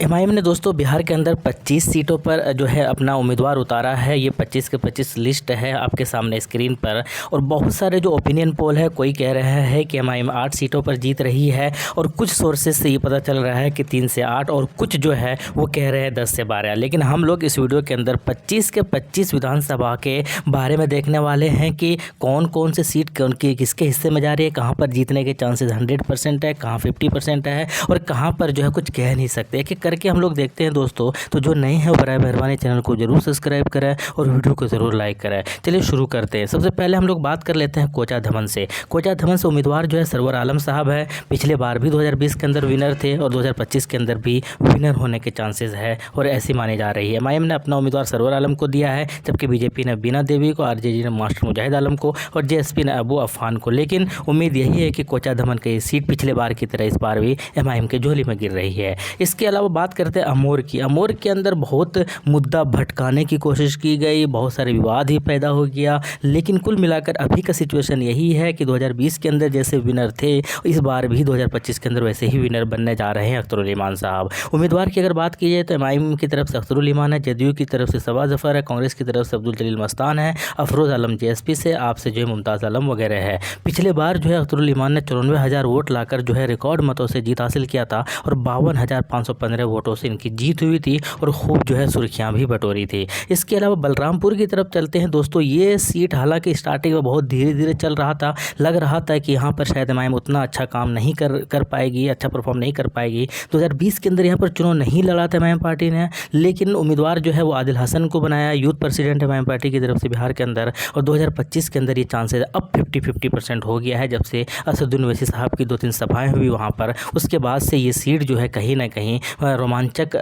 MIM ने दोस्तों बिहार के अंदर 25 सीटों पर जो है अपना उम्मीदवार उतारा है। ये 25 के 25 लिस्ट है आपके सामने स्क्रीन पर। और बहुत सारे जो ओपिनियन पोल है, कोई कह रहा है कि एमआईएम 8 सीटों पर जीत रही है और कुछ सोर्सेज से ये पता चल रहा है कि 3 से 8 और कुछ जो है वो कह रहे हैं 10 से 12। लेकिन हम लोग इस वीडियो के अंदर 25 के 25 विधानसभा के बारे में देखने वाले हैं कि कौन कौन से सीट उनकी किसके हिस्से में जा रही है, कहाँ पर जीतने के चांसेस 100% है, कहाँ 50% है और कहाँ पर जो है कुछ कह नहीं सकते। कि करके हम लोग देखते हैं दोस्तों। तो जो नए हैं वो बराए मेहरबानी चैनल को जरूर सब्सक्राइब करें और वीडियो को ज़रूर लाइक करें। चलिए शुरू करते हैं। सबसे पहले हम लोग बात कर लेते हैं कोचा धमन से। कोचा धमन से उम्मीदवार जो है सरवर आलम साहब है। पिछले बार भी 2020 के अंदर विनर थे और 2025 के अंदर भी विनर होने के चांसेस है और ऐसी मानी जा रही है। एमआईएम ने अपना उम्मीदवार सरवर आलम को दिया है, जबकि बीजेपी ने बीना देवी को, आरजेडी ने मास्टर मुजाहिद आलम को और जेएसपी ने अबू अफान को। लेकिन उम्मीद यही है कि कोचा धमन की सीट पिछले बार की तरह इस बार भी एमआईएम के झोली में गिर रही है। इसके अलावा बात करते हैं अमोर की। अमोर के अंदर बहुत मुद्दा भटकाने की कोशिश की गई, बहुत सारे विवाद ही पैदा हो गया। लेकिन कुल मिलाकर अभी का सिचुएशन यही है कि 2020 के अंदर जैसे विनर थे, इस बार भी 2025 के अंदर वैसे ही विनर बनने जा रहे हैं अख्तरुल ईमान साहब। उम्मीदवार की अगर बात की जाए तो एमआईएम की तरफ से अख्तरुल ईमान है, जदयू की तरफ से सबा जफर है, कांग्रेस की तरफ से अब्दुल जलील मस्तान है, अफरोज़ आलम जेएसपी से, आप से जो है मुमताज़ आलम वगैरह है। पिछले बार जो है अख्तरुल ईमान ने 94,000 वोट लाकर जो है रिकॉर्ड मतों से जीत हासिल किया था और 52,515 वोटों से इनकी जीत हुई थी और खूब जो है सुर्खियां भी बटोरी थी। इसके अलावा बलरामपुर की तरफ चलते हैं दोस्तों। ये सीट हालांकि स्टार्टिंग में बहुत धीरे धीरे चल रहा था, लग रहा था कि यहाँ पर शायद एमआईएम उतना अच्छा काम नहीं कर पाएगी, अच्छा परफॉर्म नहीं कर पाएगी। 2020 के अंदर यहाँ पर चुनाव नहीं लड़ा था एमआईएम पार्टी ने, लेकिन उम्मीदवार जो है वो आदिल हसन को बनाया, यूथ प्रेसिडेंट एमआईएम पार्टी की तरफ से बिहार के अंदर। और 2025 के अंदर ये चांसेस अब 50-50% हो गया है, जब से असदुद्दीन ओवैसी साहब की 2-3 सभाएं हुई वहाँ पर। उसके बाद से ये सीट जो है कहीं ना कहीं रोमांचक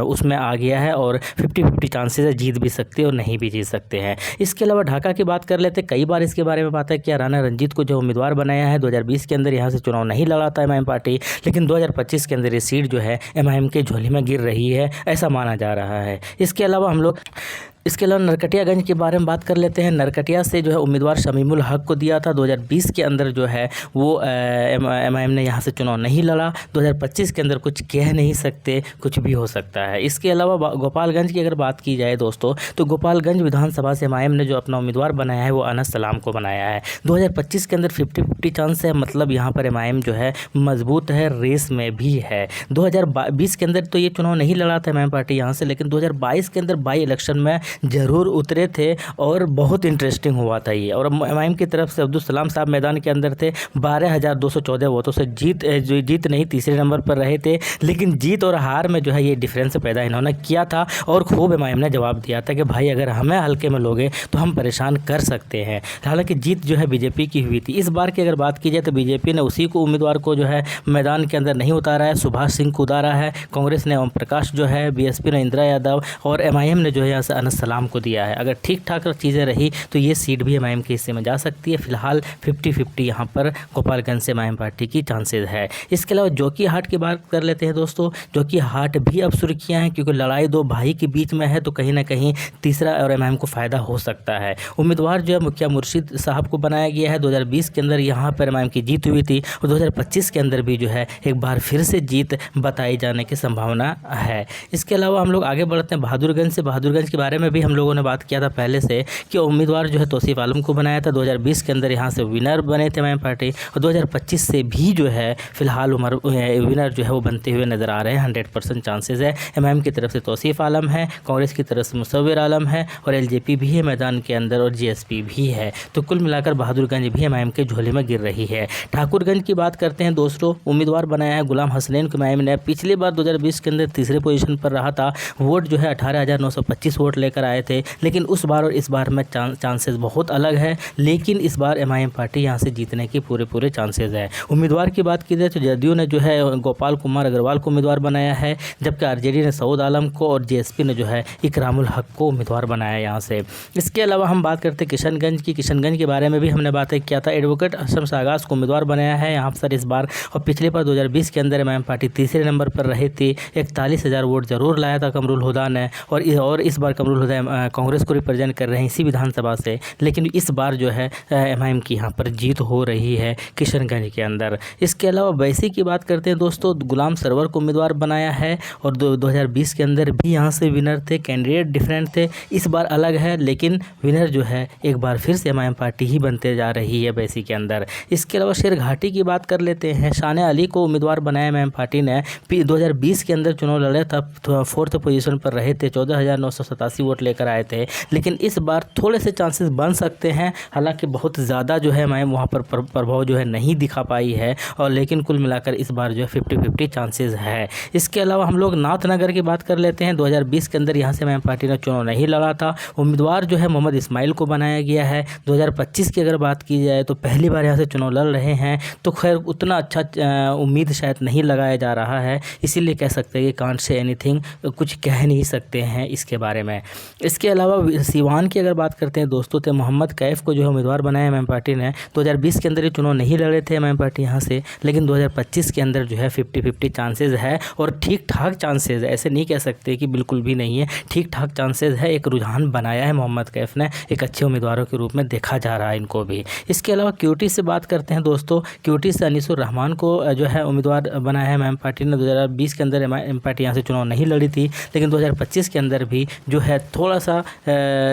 उसमें आ गया है और 50-50 चांसेस है, जीत भी सकते हैं और नहीं भी जीत सकते हैं। इसके अलावा ढाका की बात कर लेते हैं। कई बार इसके बारे में बात है कि राणा रंजीत को जो उम्मीदवार बनाया है, 2020 के अंदर यहाँ से चुनाव नहीं लड़ा था एमआईएम पार्टी, लेकिन 2025 के अंदर ये सीट जो है एमआईएम के झोली में गिर रही है, ऐसा माना जा रहा है। इसके अलावा नरकटियागंज के बारे में बात कर लेते हैं। नरकटिया से जो है उम्मीदवार शमीमुल हक को दिया था। 2020 के अंदर जो है वो एमआईएम ने यहाँ से चुनाव नहीं लड़ा। 2025 के अंदर कुछ कह नहीं सकते, कुछ भी हो सकता है। इसके अलावा गोपालगंज की अगर बात की जाए दोस्तों, तो गोपालगंज विधानसभा से एमआईएम ने जो अपना उम्मीदवार बनाया है वो अनस सलाम को बनाया है। 2025 के अंदर 50-50 चांस है, मतलब यहाँ पर एमआईएम जो है मजबूत है, रेस में भी है। 2020 के अंदर तो ये चुनाव नहीं लड़ा था एमआईएम पार्टी यहाँ से, लेकिन 2022 के अंदर बाई इलेक्शन में जरूर उतरे थे और बहुत इंटरेस्टिंग हुआ था ये। और एमआईएम की तरफ से अब्दुल सलाम साहब मैदान के अंदर थे। 12,214 वोटों से जीत नहीं, तीसरे नंबर पर रहे थे। लेकिन जीत और हार में जो है ये डिफरेंस पैदा इन्होंने किया था और खूब एमआईएम ने जवाब दिया था कि भाई अगर हमें हल्के में लोगे तो हम परेशान कर सकते हैं। हालांकि जीत जो है बीजेपी की हुई थी। इस बार की अगर बात की जाए तो बीजेपी ने उसी को उम्मीदवार को जो है मैदान के अंदर नहीं उतारा है, सुभाष सिंह को उतारा है। कांग्रेस ने ओम प्रकाश जो है, बीएसपी ने इंदिरा यादव और एमआईएम ने जो है यहाँ से अनस सलाम को दिया है। अगर ठीक ठाक चीज़ें रही तो ये सीट भी एमआईएम के हिस्से में जा सकती है। फिलहाल 50-50 यहाँ पर गोपालगंज से एमआईएम पार्टी की चांसेस है। इसके अलावा जोकीहाट की बात कर लेते हैं दोस्तों। जोकीहाट भी अब सुर्खियाँ हैं, क्योंकि लड़ाई दो भाई के बीच में है, तो कहीं ना कहीं तीसरा और एमआईएम को फ़ायदा हो सकता है। उम्मीदवार जो है मुखिया मुर्शिद साहब को बनाया गया है। 2020 के अंदर यहाँ पर एमआईएम की जीत हुई थी और 2025 के अंदर भी जो है एक बार फिर से जीत बताई जाने की संभावना है। इसके अलावा हम लोग आगे बढ़ते हैं बहादुरगंज से। बहादुरगंज के बारे में भी हम लोगों ने बात किया था पहले से कि उम्मीदवार जो है तौसीफ आलम को बनाया था। 2020 के अंदर यहाँ से विनर बने थे एमआईएम पार्टी और 2025 से भी जो है फिलहाल विनर जो है वो बनते हुए नजर आ रहे हैं। 100% चांसेस है। एमआईएम की तरफ से तौसीफ आलम है, कांग्रेस की तरफ से मुसव्विर आलम है और एलजेपी भी है मैदान के अंदर और जीएसपी भी है। तो कुल मिलाकर बहादुरगंज भी एमआईएम के झोले में गिर रही है। ठाकुरगंज की बात करते हैं दोस्तों। उम्मीदवार बनाया है गुलाम हसनैन को एमआईएम ने। पिछली बार 2020 के अंदर तीसरे पोजीशन पर रहा था। वोट जो है 18,925 वोट लेकर आए थे, लेकिन उस बार और इस बार में चांसेस बहुत अलग है। लेकिन इस बार एमआईएम पार्टी यहाँ से जीतने के पूरे चांसेस है। उम्मीदवार की बात की जाए तो जदयू ने जो है गोपाल कुमार अग्रवाल को उम्मीदवार बनाया है, जबकि आरजेडी ने सऊद आलम को और जेएसपी ने जो है इकरामुल हक को उम्मीदवार बनाया यहाँ से। इसके अलावा हम बात करते हैं किशनगंज की। किशनगंज के बारे में भी हमने बातें किया था। एडवोकेट असम सागास को उम्मीदवार बनाया है यहाँ पर इस बार। और पिछले बार 2020 के अंदर एमआईएम पार्टी तीसरे नंबर पर रही थी। 41,000 वोट जरूर लाया था कमरुल हुदा ने और इस बार कमरुल हुदा कांग्रेस को रिप्रेजेंट कर रहे हैं इसी विधानसभा से, लेकिन इस बार जो है एमआईएम की यहाँ पर जीत हो रही है किशनगंज के अंदर। इसके अलावा वैसी की बात करते हैं दोस्तों, गुलाम सरवर को उम्मीदवार बनाया है और 2020 के अंदर भी यहाँ से विनर थे। कैंडिडेट डिफरेंट थे, इस बार अलग है, लेकिन विनर जो है एक बार फिर से एमआईएम पार्टी ही बनते जा रही है वैसी के अंदर। इसके अलावा शेरघाटी की बात कर लेते हैं। शाने अली को उम्मीदवार बनाया एमआईएम पार्टी ने। 2020 के अंदर चुनाव लड़े तब 4th पोजीशन पर रहे थे, 14,987 वोट लेकर आए थे, लेकिन इस बार थोड़े से चांसेस बन सकते हैं। हालांकि बहुत ज़्यादा जो है एमआईएम वहाँ पर प्रभाव जो है नहीं दिखा पाई है, और लेकिन कुल मिलाकर इस बार जो है 50-50 चांसेस है। इसके अलावा हम लोग नाथनगर की बात कर लेते हैं। 2020 के अंदर यहाँ से एमआईएम पार्टी ने चुनाव नहीं लड़ा था। उम्मीदवार जो है मोहम्मद इस्माइल को बनाया गया है। 2025 की अगर बात की जाए तो पहली बार यहाँ से चुनाव लड़ रहे हैं, तो खैर उतना अच्छा उम्मीद शायद नहीं लगाया जा रहा है, इसीलिए कह सकते हैं कि कांट से एनीथिंग, कुछ कह नहीं सकते हैं इसके बारे में। इसके अलावा सीवान की अगर बात करते हैं दोस्तों, तो मोहम्मद कैफ को जो है उम्मीदवार बनाया एमआईएम पार्टी ने। 2020 के अंदर ये चुनाव नहीं लड़े थे एमआईएम पार्टी यहाँ से, लेकिन 2025 के अंदर जो है 50-50 चांसेस है, और ठीक ठाक चांसेस है, ऐसे नहीं कह सकते कि बिल्कुल भी नहीं है, ठीक ठाक चांसेस है। एक रुझान बनाया है मोहम्मद कैफ ने, एक अच्छे उम्मीदवारों के रूप में देखा जा रहा है इनको भी। इसके अलावा क्यूटी से बात करते हैं दोस्तों। क्यूटी से अनीसुर रहमान को जो है उम्मीदवार बनाया है एमआईएम पार्टी ने। 2020 के अंदर एमआईएम पार्टी यहाँ से चुनाव नहीं लड़ी थी, लेकिन 2025 के अंदर भी जो है थोड़ा सा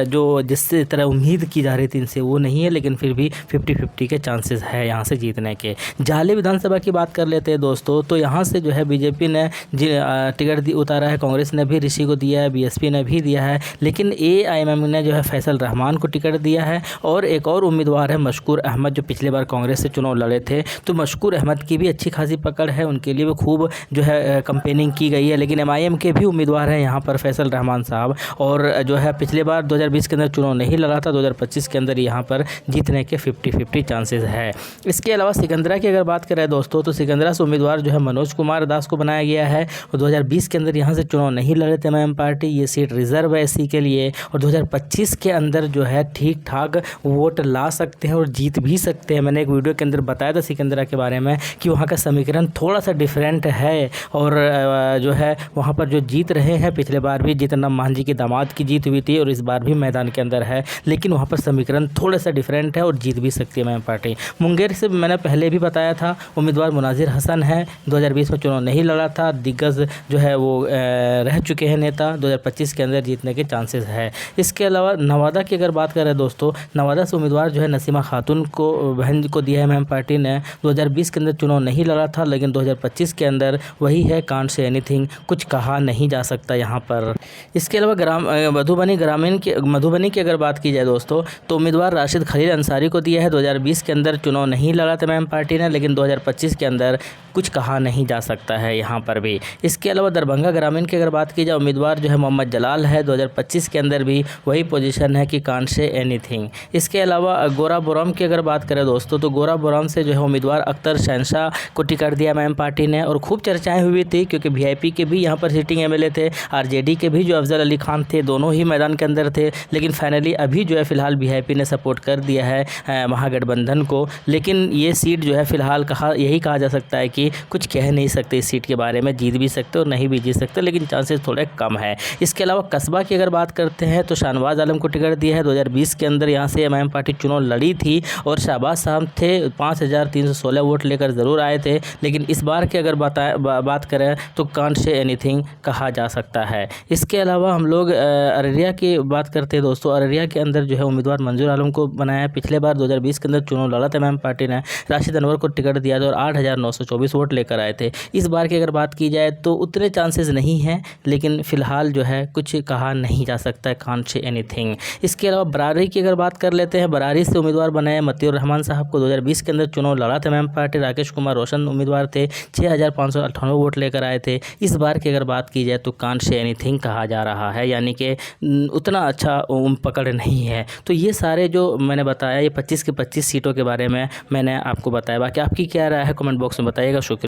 जो जिस तरह उम्मीद की जा रही थी इनसे वो नहीं है, लेकिन फिर भी 50-50 के चांसेस है यहाँ से जीतने के। जाले विधानसभा की बात कर लेते हैं दोस्तों, तो यहाँ से जो है बीजेपी ने टिकट उतारा है, कांग्रेस ने भी ऋषि को दिया है, बीएसपी ने भी दिया है, लेकिन एआईएमएम ने जो है फैसल रहमान को टिकट दिया है। और एक और उम्मीदवार है मशकूर अहमद, जो पिछले बार कांग्रेस से चुनाव लड़े थे, तो मशकूर अहमद की भी अच्छी खासी पकड़ है, उनके लिए भी खूब जो है कंपेनिंग की गई है। लेकिन एमआईएम के भी उम्मीदवार हैं यहाँ पर फैसल रहमान साहब, और जो है पिछले बार 2020 के अंदर चुनाव नहीं लड़ा था, 2025 के अंदर यहाँ पर जीतने के 50-50 चांसेस है। इसके अलावा सिकंदरा की अगर बात करें दोस्तों, तो सिकंदरा से उम्मीदवार जो है मनोज कुमार दास को बनाया गया है, और 2020 के अंदर यहाँ से चुनाव नहीं लड़े थे एमआईएम पार्टी, ये सीट रिजर्व है एससी के लिए, और 2025 के अंदर जो है ठीक ठाक वोट ला सकते हैं और जीत भी सकते हैं। मैंने एक वीडियो के अंदर बताया था सिकंदरा के बारे में कि वहाँ का समीकरण थोड़ा सा डिफरेंट है, और जो है वहाँ पर जो जीत रहे हैं, पिछले बार भी जीतन राम मांझी की दामाद की जीत हुई थी, और इस बार भी मैदान के अंदर है, लेकिन वहाँ पर समीकरण थोड़ा सा डिफरेंट है और जीत भी सकती है एमआईएम पार्टी। मुंगेर से मैंने पहले भी बताया था, उम्मीदवार मुनाजिर हसन है, 2020 में चुनाव नहीं लड़ा था, दिग्गज जो है वो रह चुके हैं नेता, 2025 के अंदर जीतने के चांसेस है। इसके अलावा नवादा की अगर बात करें दोस्तों, नवादा से उम्मीदवार जो है नसीमा खातून को बहन को दिया है एमआईएम पार्टी ने। 2020 के अंदर चुनाव नहीं लड़ा था, लेकिन 2025 के अंदर वही है, कांट से एनीथिंग, कुछ कहा नहीं जा सकता यहाँ पर। इसके अलावा मधुबनी की अगर बात की जाए दोस्तों, तो उम्मीदवार राशिद खलील अंसारी को दिया है। 2020 के अंदर चुनाव नहीं लड़ा था एमआईएम पार्टी ने, लेकिन 2025 के अंदर कुछ कहा नहीं जा सकता है यहाँ पर भी। इसके अलावा दरभंगा ग्रामीण की अगर बात की जाए, उम्मीदवार जो है मोहम्मद जलाल है, 2025 के अंदर भी वही पोजीशन है कि कांट से एनीथिंग। इसके अलावा गोराबोरम की अगर बात करें दोस्तों, तो गोराबोरम से जो है उम्मीदवार अख्तर शहनशाह को टिकट दिया एमआईएम पार्टी ने, और खूब चर्चाएं हुई थी क्योंकि वीआईपी के भी यहाँ पर सिटिंग एमएलए थे, आरजेडी के भी जो अफजल अली खान थे, दोनों ही मैदान के अंदर थे, लेकिन फाइनली अभी जो है फिलहाल वीआईपी ने सपोर्ट कर दिया है महागठबंधन को। लेकिन ये सीट जो है फिलहाल यही कहा जा सकता है कि कुछ कह नहीं सकते इस सीट के बारे में, जीत भी सकते और नहीं भी जीत सकते, लेकिन चांसेस थोड़े कम है। इसके अलावा कस्बा की अगर बात करते हैं, तो शाहनवाज आलम को टिकट दिया है। 2020 के अंदर यहाँ से एमआईएम पार्टी चुनाव लड़ी थी, और शाहबाज साहब थे 5316 वोट लेकर ज़रूर आए थे, लेकिन इस बार की अगर बात करें तो कांट से एनीथिंग कहा जा सकता है। इसके अलावा हम लोग अररिया की बात करते हैं दोस्तों। अररिया के अंदर जो है उम्मीदवार मंजूर आलम को बनाया। पिछले बार 2020 के अंदर चुनाव लड़ा था एमआईएम पार्टी ने, राशिद अनवर को टिकट दिया था और 8924 वोट लेकर आए थे। इस बार की अगर बात की जाए तो उतने चांसेस नहीं हैं, लेकिन फ़िलहाल जो है कुछ कहा नहीं जा सकता है, कांट से एनीथिंग। इसके अलावा बरारी की अगर बात कर लेते हैं, बरारी से उम्मीदवार बनाए मतीउर रहमान साहब को। 2020 के अंदर चुनाव लड़ा था एमआईएम पार्टी, राकेश कुमार रोशन उम्मीदवार थे, 6598 वोट लेकर आए थे। इस बार की अगर बात की जाए तो कांट से एनीथिंग कहा जा रहा है, यानी कि उतना अच्छा पकड़ नहीं है। तो ये सारे जो मैंने बताया, ये 25 के 25 सीटों के बारे में मैंने आपको बताया। बाकी आपकी क्या राय है कमेंट बॉक्स में बताइएगा। शुक्रिया।